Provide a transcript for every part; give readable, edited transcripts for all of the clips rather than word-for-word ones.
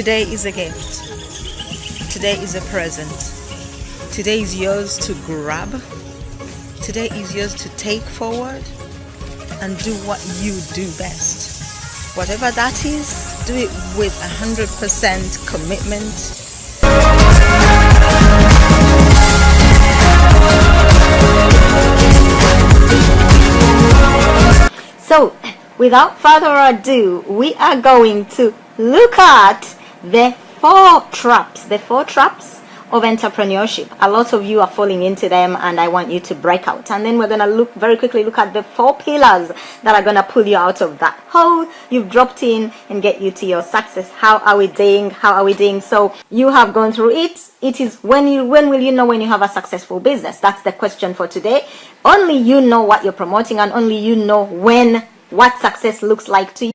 Today is a gift. Today is a present. Today is yours to grab. Today is yours to take forward and do what you do best. Whatever that is, do it with 100% commitment. So, without further ado, we are going to look at the four traps of entrepreneurship. A lot of you are falling into them, and I want you to break out. And then we're going to very quickly look at the 4 pillars that are going to pull you out of that hole you've dropped in and get you to your success. How are we doing? So you have gone through it. It is when will you know when you have a successful business? That's the question for today. Only you know what you're promoting, and only you know what success looks like to you.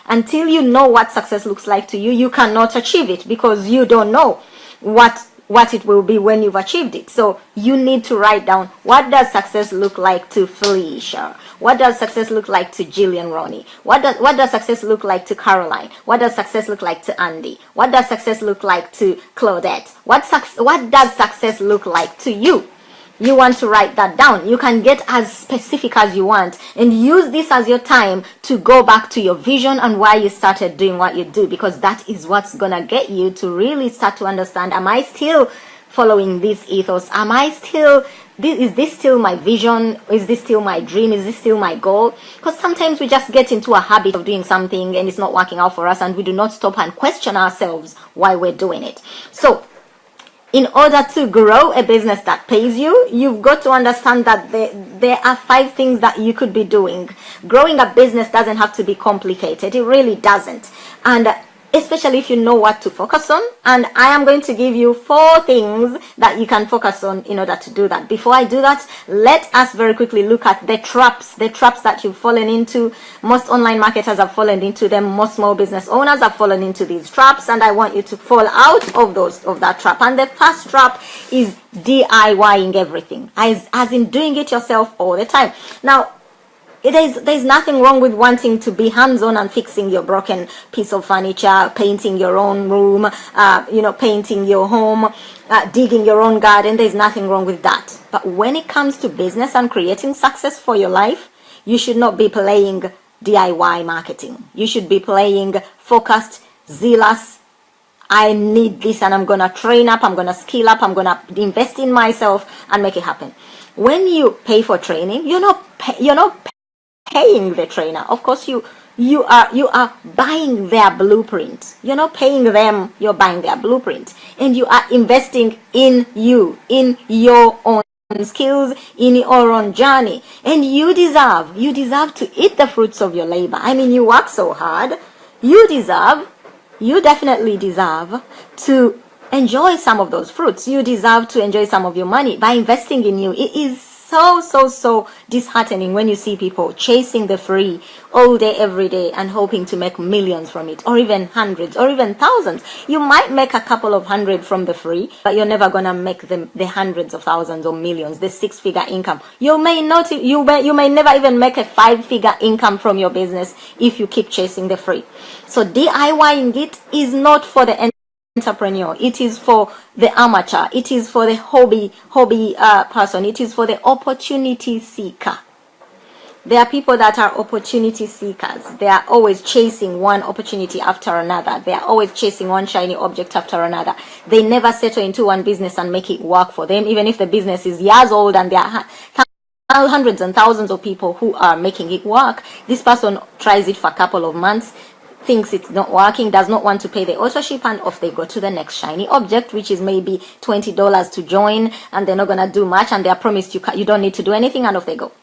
Until you know what success looks like to you, you cannot achieve it, because you don't know what it will be when you've achieved it. So you need to write down, what does success look like to Felicia? What does success look like to Jillian Ronnie? What does success look like to Caroline? What does success look like to Andy? What does success look like to Claudette? What does success look like to you? You want to write that down. You can get as specific as you want and use this as your time to go back to your vision and why you started doing what you do, because that is what's gonna get you to really start to understand, am I still following this ethos? Is this still my vision? Is this still my dream? Is this still my goal? Because sometimes we just get into a habit of doing something and it's not working out for us, and we do not stop and question ourselves why we're doing it. So in order to grow a business that pays you, you've got to understand that there are 5 things that you could be doing. Growing a business doesn't have to be complicated. It really doesn't. And especially if you know what to focus on. And I am going to give you 4 things that you can focus on in order to do that. Before I do that, let us very quickly look at the traps that you've fallen into. Most online marketers have fallen into them. Most small business owners have fallen into these traps, and I want you to fall out of that trap. And the first trap is DIYing everything, as in doing it yourself all the time. Now, there's nothing wrong with wanting to be hands-on and fixing your broken piece of furniture, painting your own room, painting your home, digging your own garden. There's nothing wrong with that. But when it comes to business and creating success for your life, you should not be playing DIY marketing. You should be playing focused, zealous, I need this and I'm going to train up, I'm going to skill up, I'm going to invest in myself and make it happen. When you pay for training, you're not paying the trainer. Of course, you are buying their blueprint. You're not paying them, you're buying their blueprint. And you are investing in you, in your own skills, in your own journey. And you deserve to eat the fruits of your labor. I mean, you work so hard. You definitely deserve to enjoy some of those fruits. You deserve to enjoy some of your money by investing in you. It is so disheartening when you see people chasing the free all day, every day, and hoping to make millions from it, or even hundreds, or even thousands. You might make a couple of hundred from the free, but you're never gonna make the hundreds of thousands or millions, the 6-figure income. You may never even make a 5-figure income from your business if you keep chasing the free. So DIYing it is not for the entrepreneur. It is for the amateur. It is for the hobby person. It is for the opportunity seeker. There are people that are opportunity seekers. They are always chasing one opportunity after another. They are always chasing one shiny object after another. They never settle into one business and make it work for them, even if the business is years old and there are hundreds and thousands of people who are making it work. This person tries it for a couple of months, thinks it's not working, does not want to pay the authorship, and off they go to the next shiny object, which is maybe $20 to join, and they're not gonna do much, and they're promised you don't need to do anything, and off they go.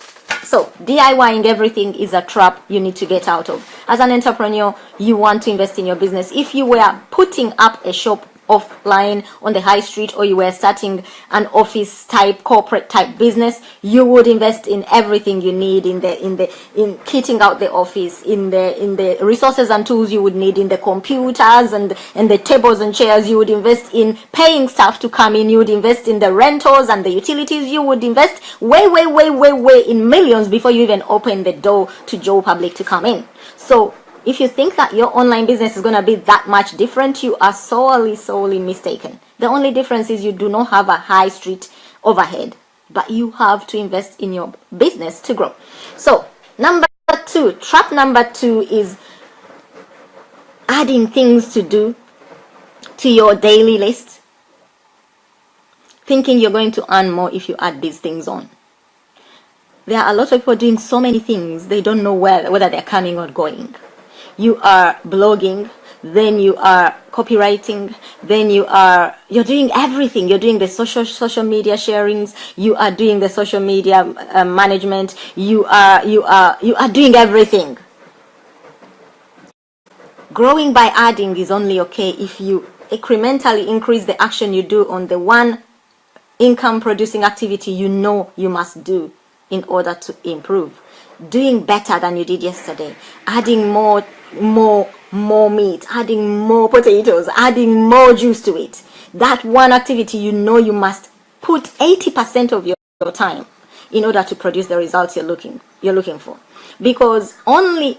So DIYing everything is a trap you need to get out of. As an entrepreneur, you want to invest in your business. If you were putting up a shop offline on the high street, or you were starting an office type, corporate type business, you would invest in everything you need in kitting out the office, in the resources and tools you would need, in the computers and the tables and chairs. You would invest in paying staff to come in. You would invest in the rentals and the utilities. You would invest way in millions before you even open the door to Joe Public to come in. So If you think that your online business is going to be that much different, you are sorely mistaken. The only difference is you do not have a high street overhead, but you have to invest in your business to grow. So trap number two is adding things to do to your daily list, thinking you're going to earn more if you add these things on. There are a lot of people doing so many things, they don't know whether they're coming or going. You are blogging, then you are copywriting, then you're doing everything. You're doing the social media sharings, you are doing the social media management, you are doing everything. Growing by adding is only okay if you incrementally increase the action you do on the one income producing activity you know you must do in order to improve. Doing better than you did yesterday, adding more meat, adding more potatoes, adding more juice to it. That one activity you know you must put 80% of your time in order to produce the results you're looking for. Because only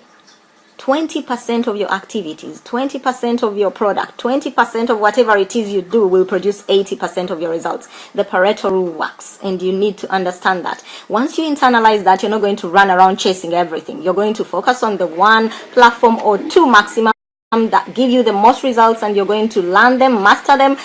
20% of your activities, 20% of your product, 20% of whatever it is you do will produce 80% of your results. The Pareto rule works, and you need to understand that. Once you internalize that, you're not going to run around chasing everything. You're going to focus on the one platform or two maximum that give you the most results, and you're going to learn them, master them,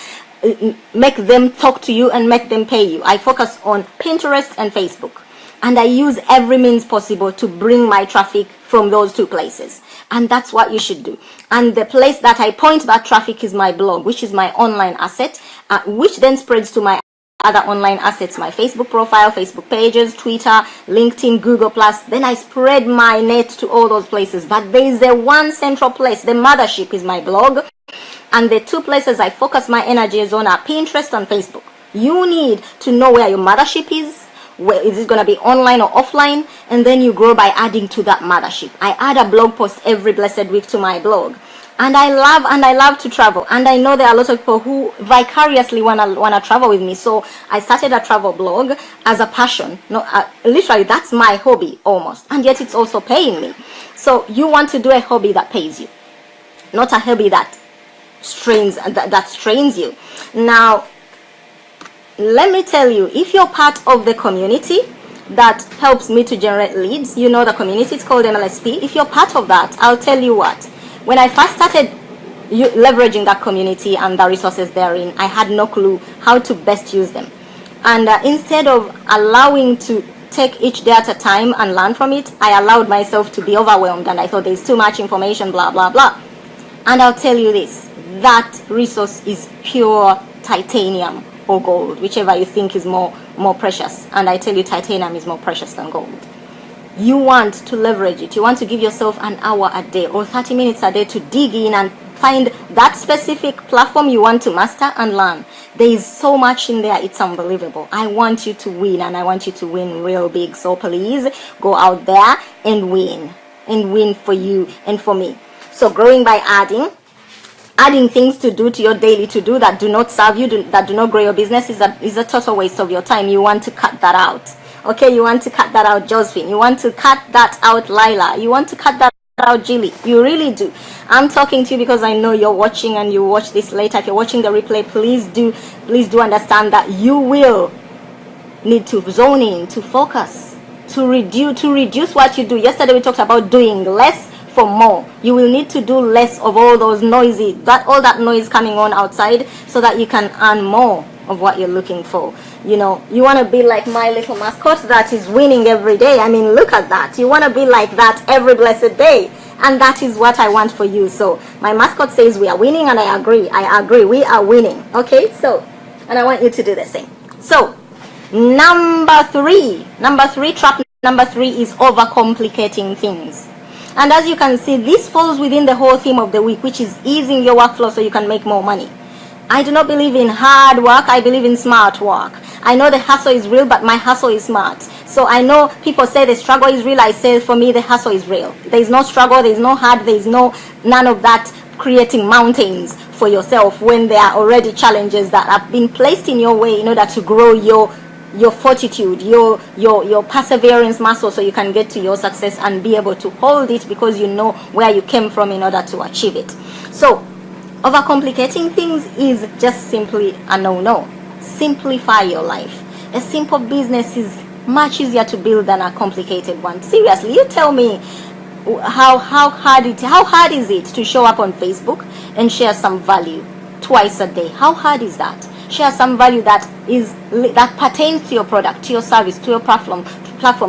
make them talk to you, and make them pay you. I focus on Pinterest and Facebook, and I use every means possible to bring my traffic from those two places. And that's what you should do. And the place that I point that traffic is my blog, which is my online asset, which then spreads to my other online assets, my Facebook profile, Facebook pages, Twitter, LinkedIn, Google+. Then I spread my net to all those places. But there is a one central place. The mothership is my blog. And the two places I focus my energies on are Pinterest and Facebook. You need to know where your mothership is. Where is it going to be, online or offline? And then you grow by adding to that mothership. I add a blog post every blessed week to my blog. And I love to travel. And I know there are a lot of people who vicariously want to travel with me. So I started a travel blog as a passion. No, literally, that's my hobby almost. And yet it's also paying me. So you want to do a hobby that pays you, not a hobby that strains you. Now, let me tell you, if you're part of the community that helps me to generate leads, you know the community, it's called MLSP. If you're part of that, I'll tell you what. When I first started leveraging that community and the resources therein, I had no clue how to best use them. And instead of allowing to take each day at a time and learn from it, I allowed myself to be overwhelmed, and I thought there's too much information, blah, blah, blah. And I'll tell you this, that resource is pure titanium or gold, whichever you think is more precious. And I tell you, titanium is more precious than gold. You want to leverage it. You want to give yourself an hour a day or 30 minutes a day to dig in and find that specific platform you want to master and learn. There is so much in there, it's unbelievable. I want you to win, and I want you to win real big. So please go out there and win for you and for me. So growing by adding things to do to your daily to do that do not serve you, that do not grow your business is a total waste of your time. You want to cut that out. Okay, you want to cut that out, Josephine. You want to cut that out, Lila. You want to cut that out, Julie. You really do. I'm talking to you because I know you're watching and you watch this later. If you're watching the replay, please do understand that you will need to zone in, to focus, to reduce what you do. Yesterday we talked about doing less for more. You will need to do less of all those all that noise coming on outside, so that you can earn more of what you're looking for. You know, you want to be like my little mascot that is winning every day. I mean, look at that. You want to be like that every blessed day. And that is what I want for you. So my mascot says we are winning, and I agree. We are winning. Okay, so, and I want you to do the same. So number three, trap number 3 is overcomplicating things. And as you can see, this falls within the whole theme of the week, which is easing your workflow so you can make more money. I do not believe in hard work. I believe in smart work. I know the hustle is real, but my hustle is smart. So I know people say the struggle is real. I say for me, the hustle is real. There is no struggle. There is no hard. There is none of that creating mountains for yourself when there are already challenges that have been placed in your way in order to grow your your fortitude, your perseverance muscle, so you can get to your success and be able to hold it because you know where you came from in order to achieve it. So overcomplicating things is just simply a no. Simplify your life. A simple business is much easier to build than a complicated one. Seriously, you tell me how hard is it to show up on Facebook and share some value twice a day? How hard is that? Share some value that pertains to your product, to your service, to your platform,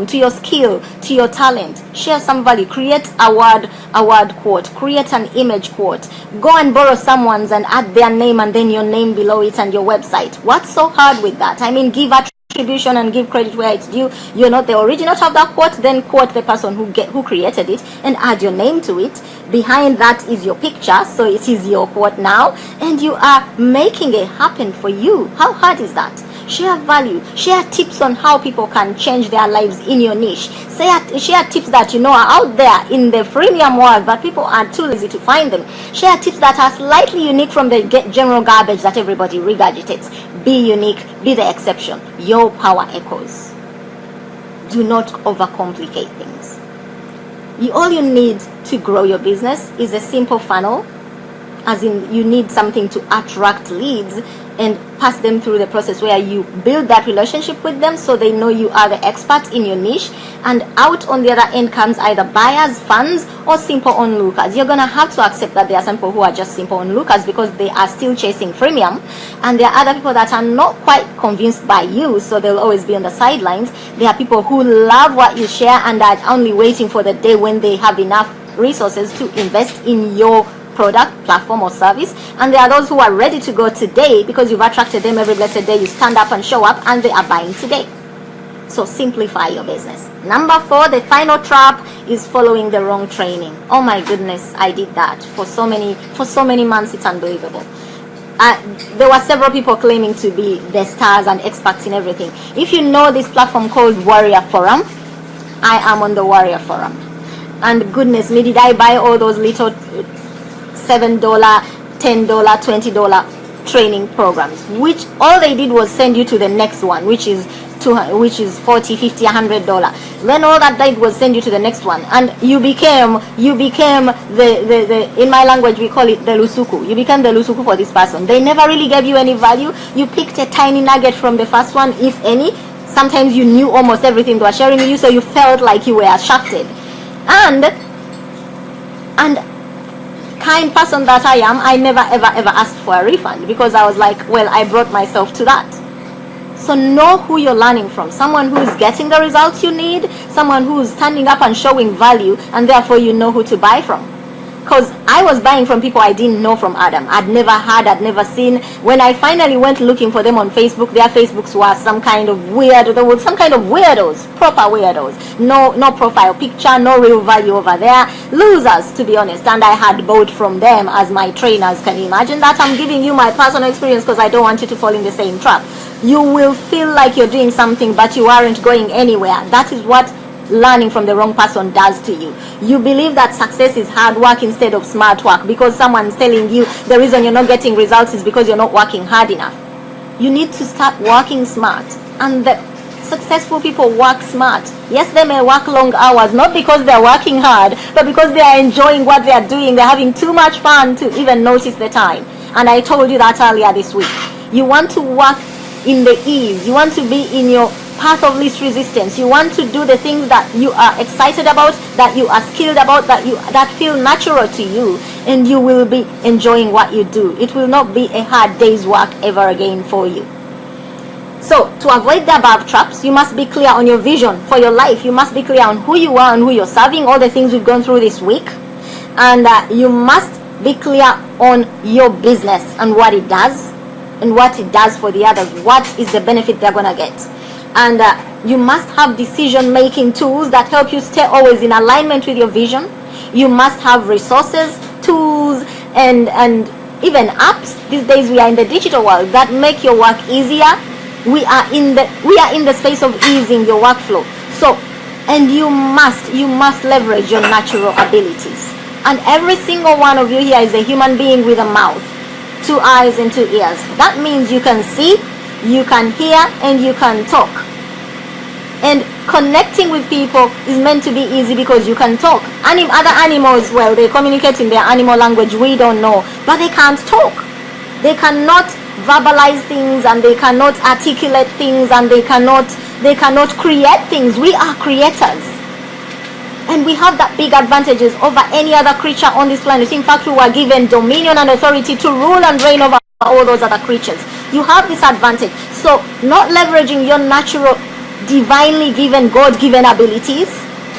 to your skill, to your talent. Share some value. Create a word quote. Create an image quote. Go and borrow someone's and add their name and then your name below it and your website. What's so hard with that? I mean, give attribution and give credit where it's due. You're not the originator of that quote, then quote the person who created it and add your name to it. Behind that is your picture, so it is your quote now, and you are making it happen for you. How hard is that? Share value. Share tips on how people can change their lives in your niche. Share tips that you know are out there in the freemium world, but people are too lazy to find them. Share tips that are slightly unique from the general garbage that everybody regurgitates. Be unique. Be the exception. Your power echoes. Do not overcomplicate things. All you need to grow your business is a simple funnel, as in you need something to attract leads and pass them through the process where you build that relationship with them so they know you are the expert in your niche, and out on the other end comes either buyers, fans, or simple onlookers. You're gonna have to accept that there are some people who are just simple onlookers because they are still chasing freemium, and there are other people that are not quite convinced by you, so they'll always be on the sidelines. There are people who love what you share and are only waiting for the day when they have enough resources to invest in your product, platform, or service, and there are those who are ready to go today because you've attracted them every blessed day. You stand up and show up and they are buying today. So simplify your business. Number 4, the final trap is following the wrong training. Oh my goodness, I did that for so many months. It's unbelievable. There were several people claiming to be the stars and experts in everything. If you know this platform called Warrior Forum, I am on the Warrior Forum, and goodness me, did I buy all those little $7, $10, $20 training programs, which all they did was send you to the next one, which is $200, which is $40, $50, $100. Then all that did was send you to the next one, and you became the in my language we call it the lusuku. You became the lusuku for this person. They never really gave you any value. You picked a tiny nugget from the first one, if any. Sometimes you knew almost everything they were sharing with you, so you felt like you were shafted. And kind person that I am, I never ever asked for a refund because I was like, well, I brought myself to that. So know who you're learning from. Someone who's getting the results you need, someone who's standing up and showing value, and therefore you know who to buy from. Because I was buying from people I didn't know from Adam. I'd never heard, I'd never seen. When I finally went looking for them on Facebook, their Facebooks were some kind of weird, there was some kind of weirdos, proper weirdos. No profile picture, no real value over there. Losers, to be honest. And I had bought from them as my trainers. Can you imagine that? I'm giving you my personal experience because I don't want you to fall in the same trap. You will feel like you're doing something, but you aren't going anywhere. That is what learning from the wrong person does to you. You believe that success is hard work instead of smart work because someone's telling you the reason you're not getting results is because you're not working hard enough. You need to start working smart, and the successful people work smart. Yes, they may work long hours, not because they're working hard, but because they are enjoying what they are doing. They're having too much fun to even notice the time. And I told you that earlier this week. You want to work in the ease. You want to be in your path of least resistance. You want to do the things that you are excited about, that you are skilled about, that feel natural to you, and you will be enjoying what you do. It will not be a hard day's work ever again for you. So to avoid the above traps, you must be clear on your vision for your life. You must be clear on who you are and who you're serving, all the things we've gone through this week, and you must be clear on your business and what it does and what it does for the others. What is the benefit they're gonna get? And you must have decision-making tools that help you stay always in alignment with your vision. You must have resources, tools, and even apps. These days we are in the digital world that make your work easier. We are in the space of easing your workflow. So, and you must leverage your natural abilities. And every single one of you here is a human being with a mouth, 2 eyes and 2 ears. That means you can see, You can hear and you can talk. And connecting with people is meant to be easy because you can talk. Other animals, well, they communicate in their animal language we don't know, but they can't talk. They cannot verbalize things, and they cannot articulate things, and they cannot create things. We are creators, and we have that big advantages over any other creature on this planet. In fact, we were given dominion and authority to rule and reign over all those other creatures. You have this advantage. So not leveraging your natural, divinely given, God-given abilities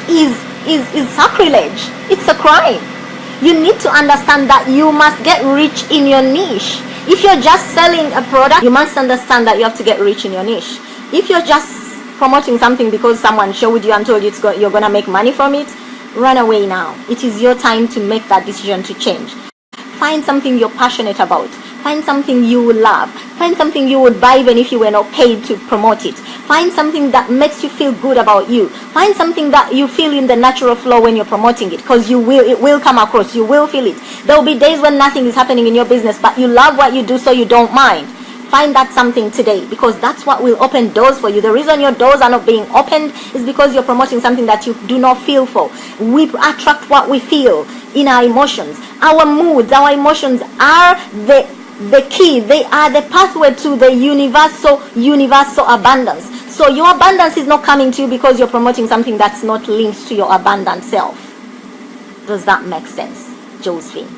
is sacrilege. It's a crime. You need to understand that you must get rich in your niche. If you're just selling a product, you must understand that you have to get rich in your niche. If you're just promoting something because someone showed you and told you you're going to make money from it, run away now. It is your time to make that decision to change. Find something you're passionate about. Find something you would love. Find something you would buy even if you were not paid to promote it. Find something that makes you feel good about you. Find something that you feel in the natural flow when you're promoting it, because it will come across. You will feel it. There will be days when nothing is happening in your business, but you love what you do, so you don't mind. Find that something today, because that's what will open doors for you. The reason your doors are not being opened is because you're promoting something that you do not feel for. We attract what we feel in our emotions. Our moods, our emotions are the key. They are the pathway to the universal abundance. So your abundance is not coming to you because you're promoting something that's not linked to your abundant self. Does that make sense, Josephine?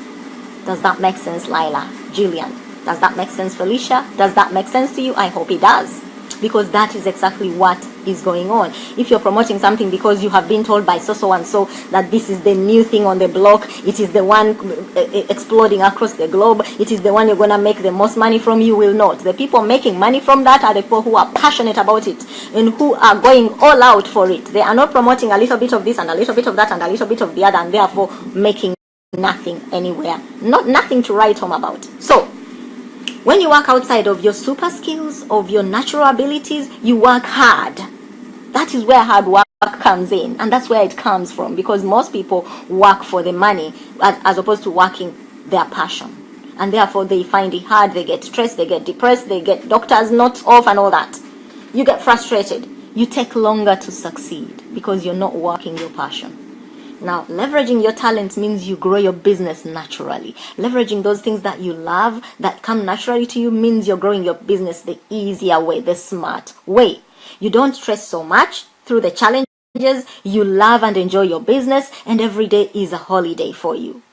Does that make sense, Lila? Julian? Does that make sense, Felicia? Does that make sense to you? I hope it does, because that is exactly what is going on. If you're promoting something because you have been told by so and so that this is the new thing on the block, it is the one exploding across the globe, it is the one you're going to make the most money from, you will not. The people making money from that are the people who are passionate about it and who are going all out for it. They are not promoting a little bit of this and a little bit of that and a little bit of the other, and therefore making nothing anywhere. Nothing to write home about. So when you work outside of your super skills, of your natural abilities, you work hard. That is where hard work comes in, and that's where it comes from, because most people work for the money as opposed to working their passion, and therefore they find it hard. They get stressed, they get depressed, they get doctors notes off and all that. You get frustrated. You take longer to succeed because you're not working your passion. Now, leveraging your talents means you grow your business naturally. Leveraging those things that you love, that come naturally to you, means you're growing your business the easier way, the smart way. You don't stress so much through the challenges. You love and enjoy your business, and every day is a holiday for you.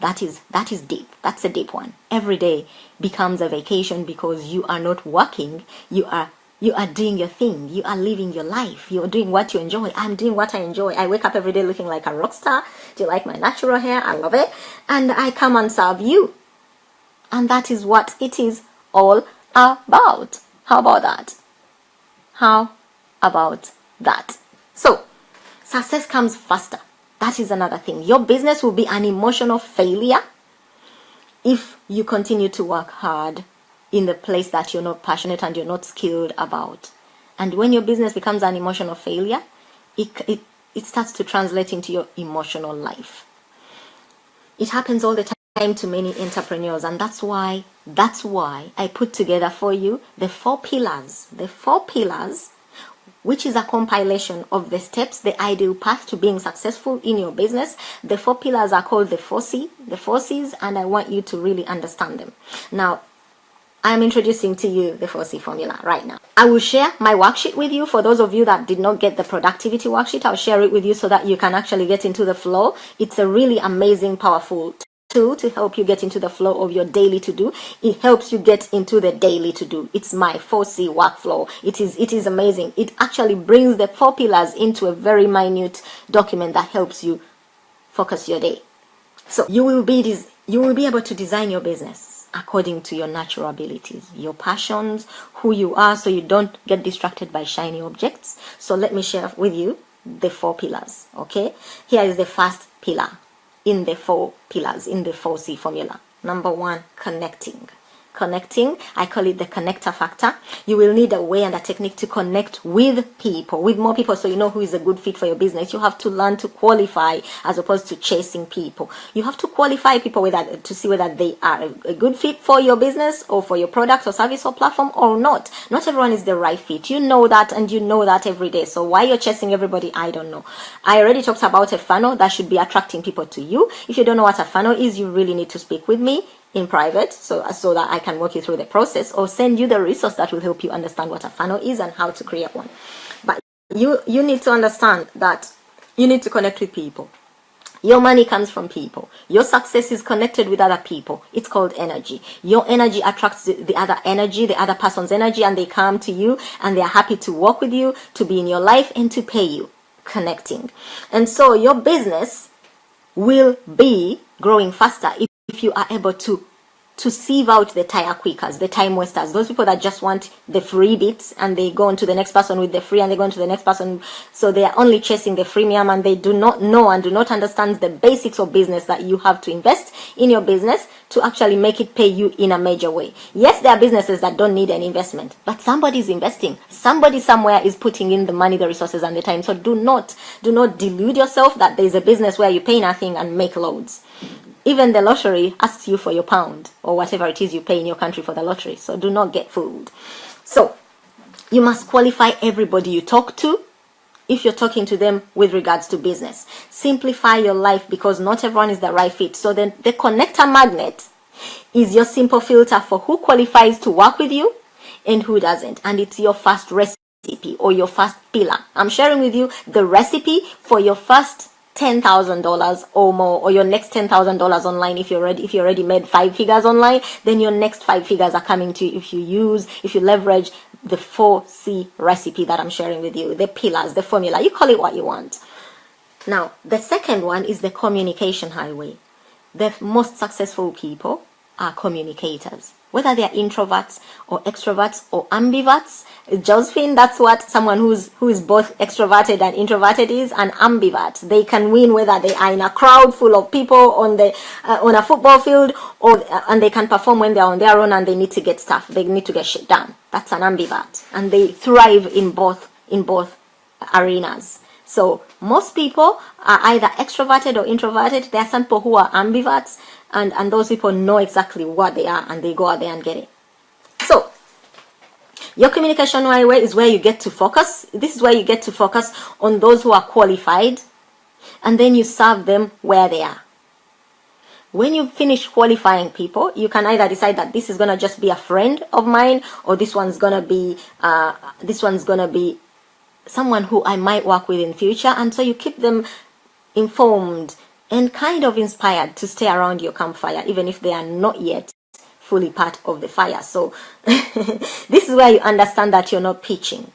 That is deep. That's a deep one. Every day becomes a vacation because you are not working. You are doing your thing. You are living your life. You're doing what you enjoy. I'm doing what I enjoy. I wake up every day looking like a rock star. Do you like my natural hair? I love it. And I come and serve you. And that is what it is all about. How about that? How about that? So, success comes faster. That is another thing. Your business will be an emotional failure if you continue to work hard in the place that you're not passionate and you're not skilled about. And when your business becomes an emotional failure, it starts to translate into your emotional life. It happens all the time to many entrepreneurs, and that's why I put together for you the 4 pillars. The 4 pillars, which is a compilation of the steps, the ideal path to being successful in your business. The 4 pillars are called the 4Cs, and I want you to really understand them. Now, I'm introducing to you the 4C formula right now. I will share my worksheet with you. For those of you that did not get the productivity worksheet, I'll share it with you so that you can actually get into the flow. It's a really amazing, powerful tool to help you get into the flow of your daily to-do. It helps you get into the daily to-do. It's my 4C workflow. It is amazing. It actually brings the 4 pillars into a very minute document that helps you focus your day. So you will be able to design your business according to your natural abilities, your passions, who you are, so you don't get distracted by shiny objects. So let me share with you the 4 pillars, okay? Here is the first pillar in the 4 pillars, in the 4C formula. Number 1, connecting. connecting. I call it the connector factor. You will need a way and a technique to connect with people, with more people, so you know who is a good fit for your business. You have to learn to qualify as opposed to chasing people. You have to qualify people to see whether they are a good fit for your business or for your product or service or platform or not. Not everyone is the right fit. You know that, and you know that every day. So why you're chasing everybody, I don't know. I already talked about a funnel that should be attracting people to you. If you don't know what a funnel is, you really need to speak with me in private so that I can walk you through the process or send you the resource that will help you understand what a funnel is and how to create one. But you need to understand that you need to connect with people. Your money comes from people. Your success is connected with other people. It's called energy. Your energy attracts the other energy, the other person's energy, and they come to you and they're happy to work with you, to be in your life, and to pay you. Connecting. And so your business will be growing faster if you are able to sieve out the tire quickers, the time wasters, those people that just want the free bits and they go on to the next person with the free and they go on to the next person. So they are only chasing the freemium and they do not know and do not understand the basics of business, that you have to invest in your business to actually make it pay you in a major way. Yes, there are businesses that don't need an investment, but somebody is investing. Somebody somewhere is putting in the money, the resources, and the time. So do not delude yourself that there is a business where you pay nothing and make loads. Even the lottery asks you for your pound or whatever it is you pay in your country for the lottery. So do not get fooled. So you must qualify everybody you talk to if you're talking to them with regards to business. Simplify your life because not everyone is the right fit. So then the connector magnet is your simple filter for who qualifies to work with you and who doesn't. And it's your first recipe or your first pillar. I'm sharing with you the recipe for your first $10,000 or more, or your next $10,000 online. If you already made 5 figures online, then your next 5 figures are coming to you if you leverage the 4C recipe that I'm sharing with you, the pillars, the formula. You call it what you want. Now, the second one is the communication highway. The most successful people are communicators, whether they are introverts or extroverts or ambiverts. Josephine, that's what someone who is both extroverted and introverted is, an ambivert. They can win whether they are in a crowd full of people on a football field, and they can perform when they're on their own and they need to get stuff. They need to get shit done. That's an ambivert, and they thrive in both arenas. So most people are either extroverted or introverted. There are some people who are ambiverts, and those people know exactly what they are and they go out there and get it. So your communication highway is where you get to focus. This is where you get to focus on those who are qualified, and then you serve them where they are. When you finish qualifying people, you can either decide that this is gonna just be a friend of mine, or this one's gonna be someone who I might work with in future. And so you keep them informed and kind of inspired to stay around your campfire, even if they are not yet fully part of the fire. So this is where you understand that you're not pitching.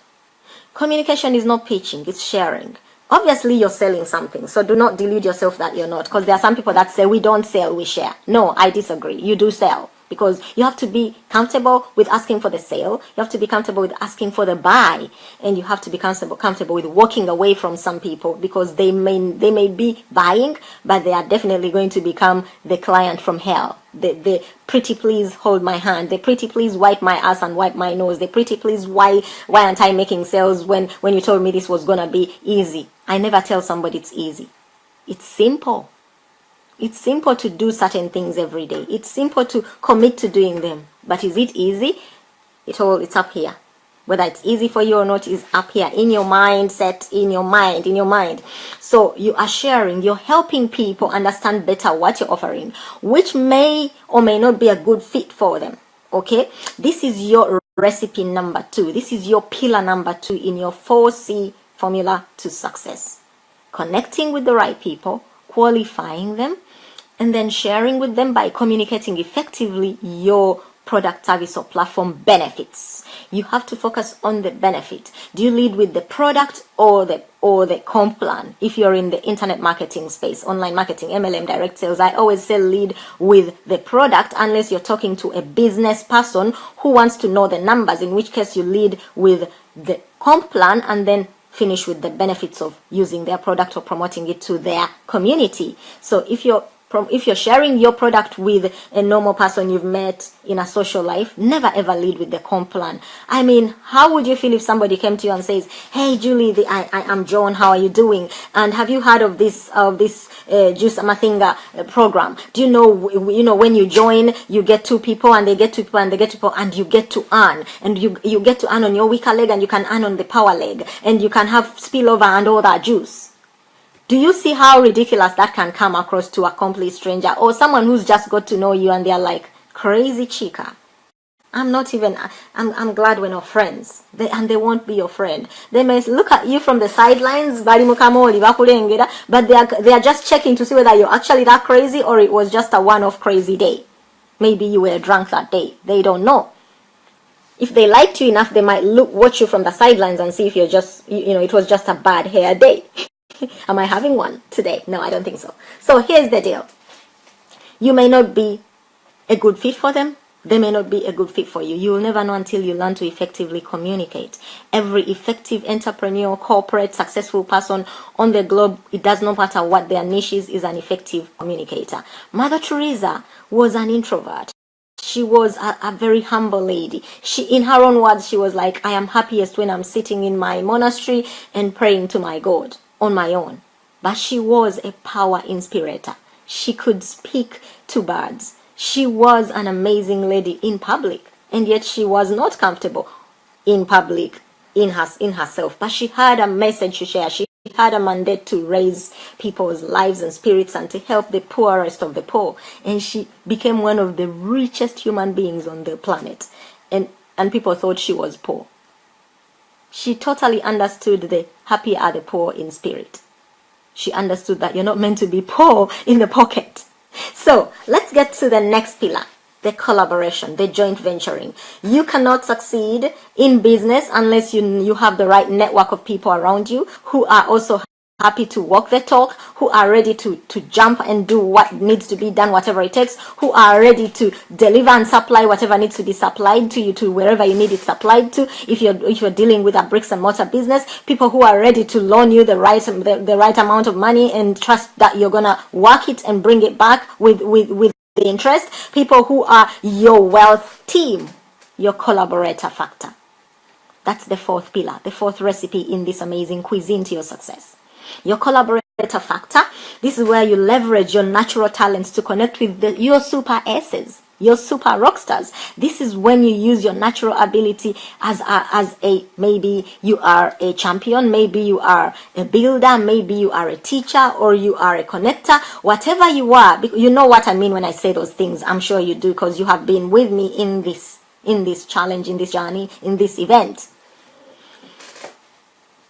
Communication is not pitching, it's sharing. Obviously you're selling something, so do not delude yourself that you're not, because there are some people that say we don't sell, we share. No, I disagree. You do sell, because you have to be comfortable with asking for the sale, you have to be comfortable with asking for the buy, and you have to be comfortable with walking away from some people, because they may be buying, but they are definitely going to become the client from hell. The pretty please hold my hand, the pretty please wipe my ass and wipe my nose, the pretty please why aren't I making sales when you told me this was gonna be easy. I never tell somebody it's easy. It's simple. It's simple to do certain things every day. It's simple to commit to doing them. But is it easy? It's up here. Whether it's easy for you or not is up here in your mindset, in your mind. So you are sharing, you're helping people understand better what you're offering, which may or may not be a good fit for them. Okay? This is your recipe number 2. This is your pillar number 2 in your 4C formula to success. Connecting with the right people, qualifying them, and then sharing with them by communicating effectively your product, service, or platform benefits. You have to focus on the benefit. Do you lead with the product or the comp plan? If you're in the internet marketing space, online marketing, MLM, direct sales, I always say lead with the product, unless you're talking to a business person who wants to know the numbers, in which case you lead with the comp plan and then finish with the benefits of using their product or promoting it to their community. So if you're if you're sharing your product with a normal person you've met in a social life, never ever lead with the comp plan. I mean, how would you feel if somebody came to you and says, "Hey Julie, I'm John, how are you doing? And have you heard of this Juice Amathinga program? Do you know when you join, you get 2 people and they get 2 people and they get 2 people and you get to earn, and you get to earn on your weaker leg and you can earn on the power leg, and you can have spillover and all that juice." Do you see how ridiculous that can come across to a complete stranger or someone who's just got to know you and they're like, "Crazy chica. I'm glad we're not friends." And they won't be your friend. They may look at you from the sidelines, but they are just checking to see whether you're actually that crazy or it was just a one-off crazy day. Maybe you were drunk that day. They don't know. If they liked you enough, they might watch you from the sidelines and see if you're just, it was just a bad hair day. Am I having one today? No, I don't think so. So here's the deal. You may not be a good fit for them. They may not be a good fit for you. You will never know until you learn to effectively communicate. Every effective entrepreneur, corporate, successful person on the globe, it does not matter what their niche is an effective communicator. Mother Teresa was an introvert. She was a very humble lady. In her own words, she was like, "I am happiest when I'm sitting in my monastery and praying to my God on my own." But she was a power inspirator. She could speak to birds. She was an amazing lady in public, and yet she was not comfortable in public in herself. But she had a message to share. She had a mandate to raise people's lives and spirits and to help the poorest of the poor. And she became one of the richest human beings on the planet. And people thought she was poor. She totally understood the happy are the poor in spirit. She understood that you're not meant to be poor in the pocket. So let's get to the next pillar, the collaboration, the joint venturing. You cannot succeed in business unless you have the right network of people around you who are also happy to walk the talk, who are ready to jump and do what needs to be done, whatever it takes, who are ready to deliver and supply whatever needs to be supplied to you, to wherever you need it supplied to. If you're dealing with a bricks and mortar business, people who are ready to loan you the right amount of money and trust that you're gonna work it and bring it back with the interest. People who are your wealth team, your collaborator factor. That's the 4th pillar, the 4th recipe in this amazing cuisine to your success. Your collaborator factor. This is where you leverage your natural talents to connect with your super aces, your super rock stars. This is when you use your natural ability as a maybe you are a champion, maybe you are a builder, maybe you are a teacher, or you are a connector. Whatever you are, you know what I mean when I say those things. I'm sure you do, because you have been with me in this challenge, in this journey, in this event.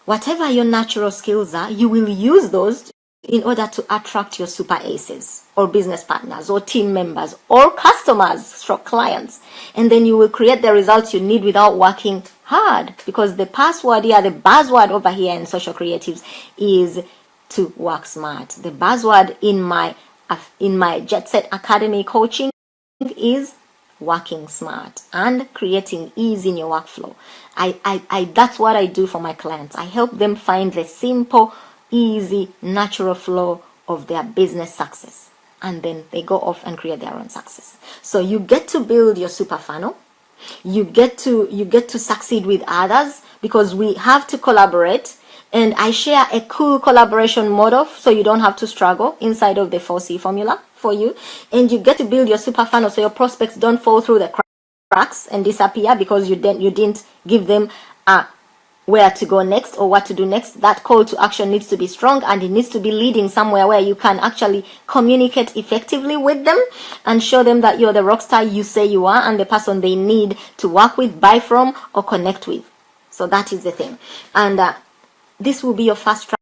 Whatever your natural skills are, you will use those in order to attract your super aces or business partners or team members or customers, stroke clients. And then you will create the results you need without working hard, because the password here, the buzzword over here in social creatives is to work smart. The buzzword in my JetSet Academy coaching is working smart and creating ease in your workflow. That's what I do for my clients. I help them find the simple, easy, natural flow of their business success, and then they go off and create their own success. So you get to build your super funnel. You get to succeed with others, because we have to collaborate. And I share a cool collaboration model so you don't have to struggle inside of the 4C formula for you. And you get to build your super funnel so your prospects don't fall through the cracks and disappear because you didn't give them where to go next or what to do next. That call to action needs to be strong, and it needs to be leading somewhere where you can actually communicate effectively with them and show them that you're the rock star you say you are and the person they need to work with, buy from, or connect with. So that is the thing. And this will be your fast track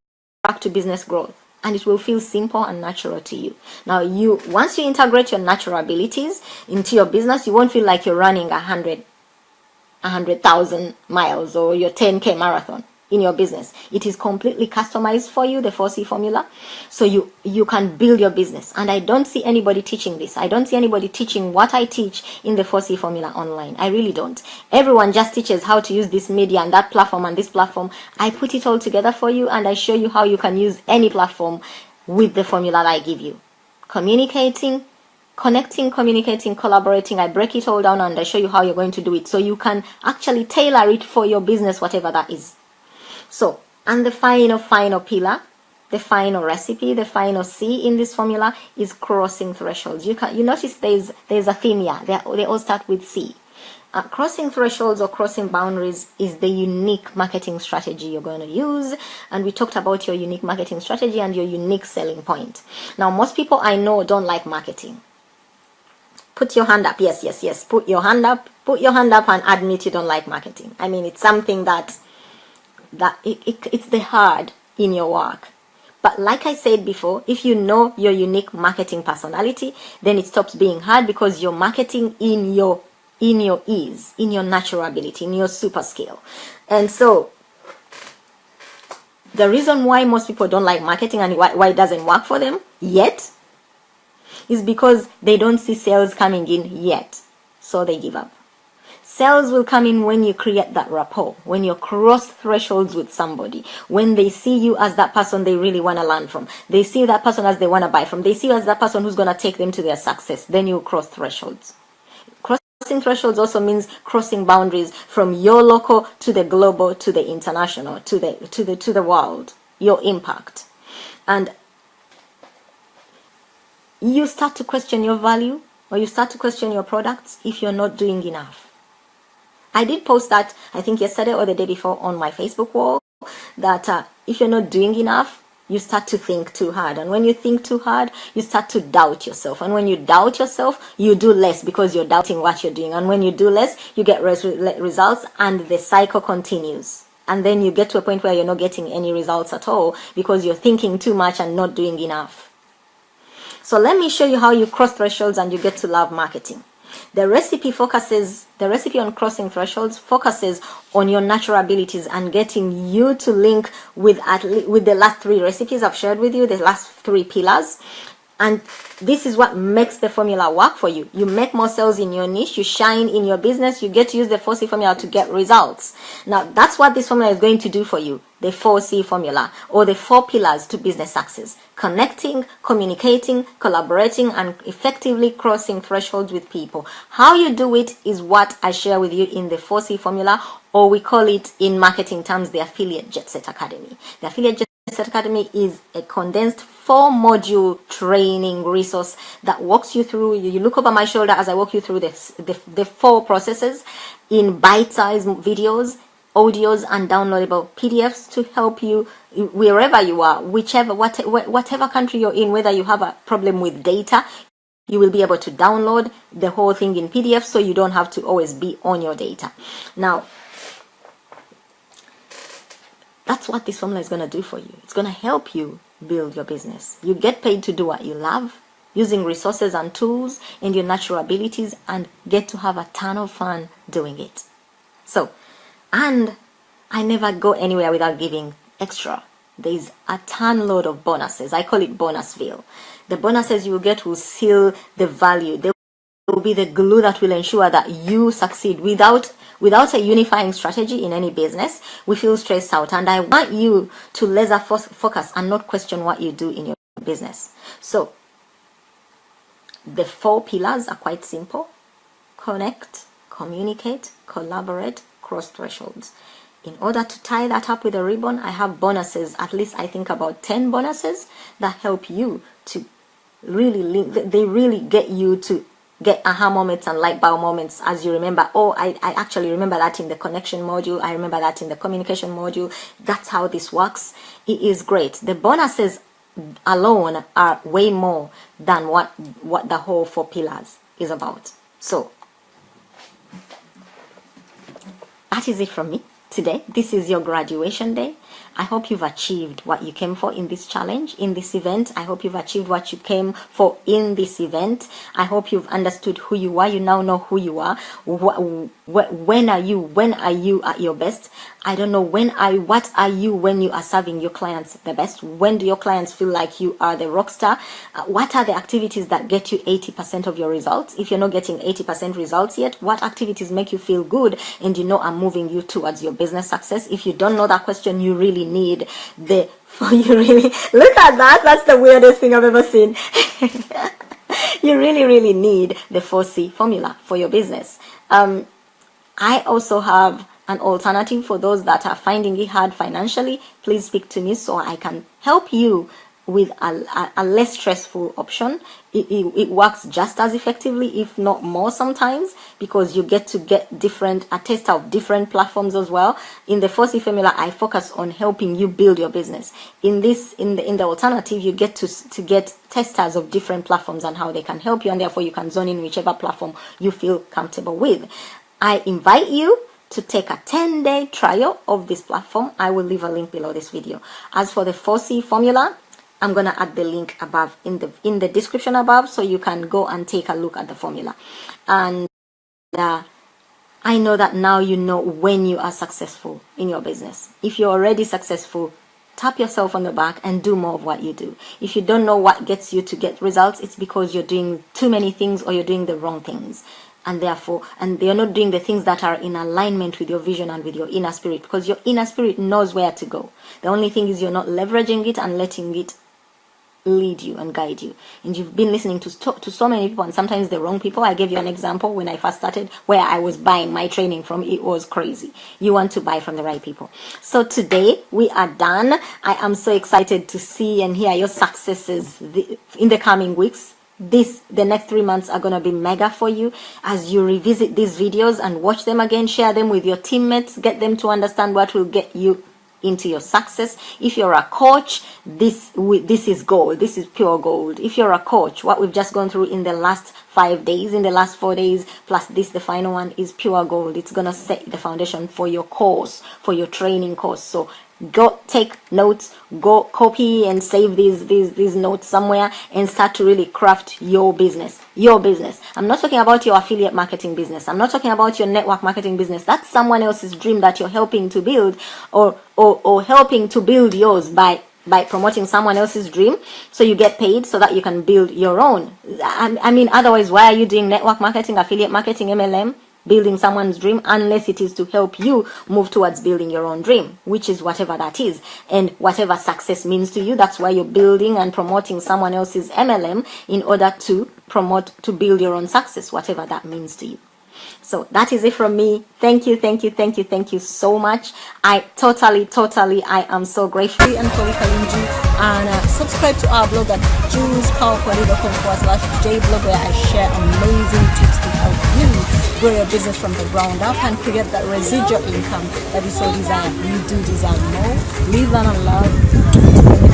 to business growth, and it will feel simple and natural to you. Now, once you integrate your natural abilities into your business, you won't feel like you're running 100,000 miles or your 10K marathon in your business. It is completely customized for you, the 4C formula, so you can build your business. And I don't see anybody teaching this. I don't see anybody teaching what I teach in the 4C formula online. I really don't. Everyone just teaches how to use this media and that platform and this platform. I put it all together for you, and I show you how you can use any platform with the formula that I give you. communicating, connecting, communicating, collaborating. I break it all down and I show you how you're going to do it so you can actually tailor it for your business, whatever that is. So, and the final pillar, the final recipe, the final C in this formula is crossing thresholds. You notice there's a theme here. They all start with C. Crossing thresholds or crossing boundaries is the unique marketing strategy you're going to use. And we talked about your unique marketing strategy and your unique selling point. Now, most people I know don't like marketing. Put your hand up. Yes. Put your hand up. Put your hand up and admit you don't like marketing. I mean, it's something it's the hard in your work. But like I said before, if you know your unique marketing personality, then it stops being hard because you're marketing in your ease, in your natural ability, in your super skill. And so the reason why most people don't like marketing and why it doesn't work for them yet is because they don't see sales coming in yet. So they give up. Sales will come in when you create that rapport, when you cross thresholds with somebody, when they see you as that person they really want to learn from. They see that person as they want to buy from. They see you as that person who's going to take them to their success. Then you cross thresholds. Crossing thresholds also means crossing boundaries from your local to the global to the international to the world. Your impact, and you start to question your value or you start to question your products if you're not doing enough. I did post that, I think yesterday or the day before, on my Facebook wall, that if you're not doing enough, you start to think too hard. And when you think too hard, you start to doubt yourself. And when you doubt yourself, you do less because you're doubting what you're doing. And when you do less, you get results and the cycle continues. And then you get to a point where you're not getting any results at all because you're thinking too much and not doing enough. So let me show you how you cross thresholds and you get to love marketing. The recipe on crossing thresholds focuses on your natural abilities and getting you to link with the last 3 recipes I've shared with you, the last 3 pillars. And this is what makes the formula work for you. You make more sales in your niche, you shine in your business, you get to use the 4C formula to get results. Now, that's what this formula is going to do for you, the 4C formula, or the 4 pillars to business success. Connecting, communicating, collaborating, and effectively crossing thresholds with people. How you do it is what I share with you in the 4C formula, or we call it in marketing terms, the Affiliate JetSet Academy. The Affiliate JetSet Academy is a condensed 4-module training resource that walks you through. You look over my shoulder as I walk you through the 4 processes in bite-sized videos, audios, and downloadable PDFs to help you wherever you are, whatever country you're in, whether you have a problem with data, you will be able to download the whole thing in PDF so you don't have to always be on your data. Now, that's what this formula is going to do for you. It's going to help you build your business. You get paid to do what you love, using resources and tools and your natural abilities, and get to have a ton of fun doing it. So, and I never go anywhere without giving extra. There's a ton load of bonuses. I call it Bonusville. The bonuses you will get will seal the value. They will be the glue that will ensure that you succeed. Without a unifying strategy in any business, we feel stressed out. And I want you to laser focus and not question what you do in your business. So, the 4 pillars are quite simple. Connect, communicate, collaborate, cross thresholds. In order to tie that up with a ribbon, I have bonuses, at least I think about 10 bonuses that help you to really link. They really get you to get aha moments and light bulb moments as you remember. Oh, I actually remember that in the connection module. I remember that in the communication module. That's how this works. It is great. The bonuses alone are way more than what the whole 4 pillars is about. So, that is it from me today. This is your graduation day. I hope you've achieved what you came for in this challenge, in this event. I hope you've achieved what you came for in this event. I hope you've understood who you are. You now know who you are, When are you at your best? I don't know. What are you when you are serving your clients the best? When do your clients feel like you are the rock star? What are the activities that get you 80% of your results? If you're not getting 80% results yet, what activities make you feel good and are moving you towards your business success? If you don't know that question, you really need you really look at that. That's the weirdest thing I've ever seen. You really need the 4C formula for your business. I also have an alternative for those that are finding it hard financially. Please speak to me so I can help you with a less stressful option. It works just as effectively, if not more sometimes, because you get to get a taste of different platforms as well. In the 4C formula, I focus on helping you build your business. In the alternative, you get to get testers of different platforms and how they can help you, and therefore you can zone in whichever platform you feel comfortable with. I invite you to take a 10-day trial of this platform. I will leave a link below this video. As for the 4C formula, I'm going to add the link above in the description above, so you can go and take a look at the formula. And I know that now you know when you are successful in your business. If you're already successful, tap yourself on the back and do more of what you do. If you don't know what gets you to get results, it's because you're doing too many things or you're doing the wrong things. And you're not doing the things that are in alignment with your vision and with your inner spirit, because your inner spirit knows where to go. The only thing is you're not leveraging it and letting it lead you and guide you. And you've been listening to so many people, and sometimes the wrong people. I gave you an example when I first started where I was buying my training from. It was crazy. You want to buy from the right people. So today we are done. I am so excited to see and hear your successes in the coming weeks. The next 3 months are going to be mega for you as you revisit these videos and watch them again. Share them with your teammates. Get them to understand what will get you into your success. If you're a coach, this is gold. This is pure gold. If you're a coach, what we've just gone through in the last 5 days, in the last 4 days, plus this, the final one, is pure gold. It's going to set the foundation for your course, for your training course. So go take notes, go copy and save these notes somewhere, and start to really craft your business. I'm not talking about your affiliate marketing business. I'm not talking about your network marketing business. That's someone else's dream that you're helping to build, or helping to build yours by promoting someone else's dream, so you get paid so that you can build your own. I mean, otherwise, why are you doing network marketing, affiliate marketing, MLM? Building someone's dream, unless it is to help you move towards building your own dream, which is whatever that is. And whatever success means to you, that's why you're building and promoting someone else's MLM in order to build your own success, whatever that means to you. So that is it from me. Thank you so much. I am so grateful. And Kalungi, and subscribe to our blog at JulieSyl.com/jblog, where I share amazing tips to help you grow your business from the ground up and create that residual income that you so desire. You do deserve more. Live and love.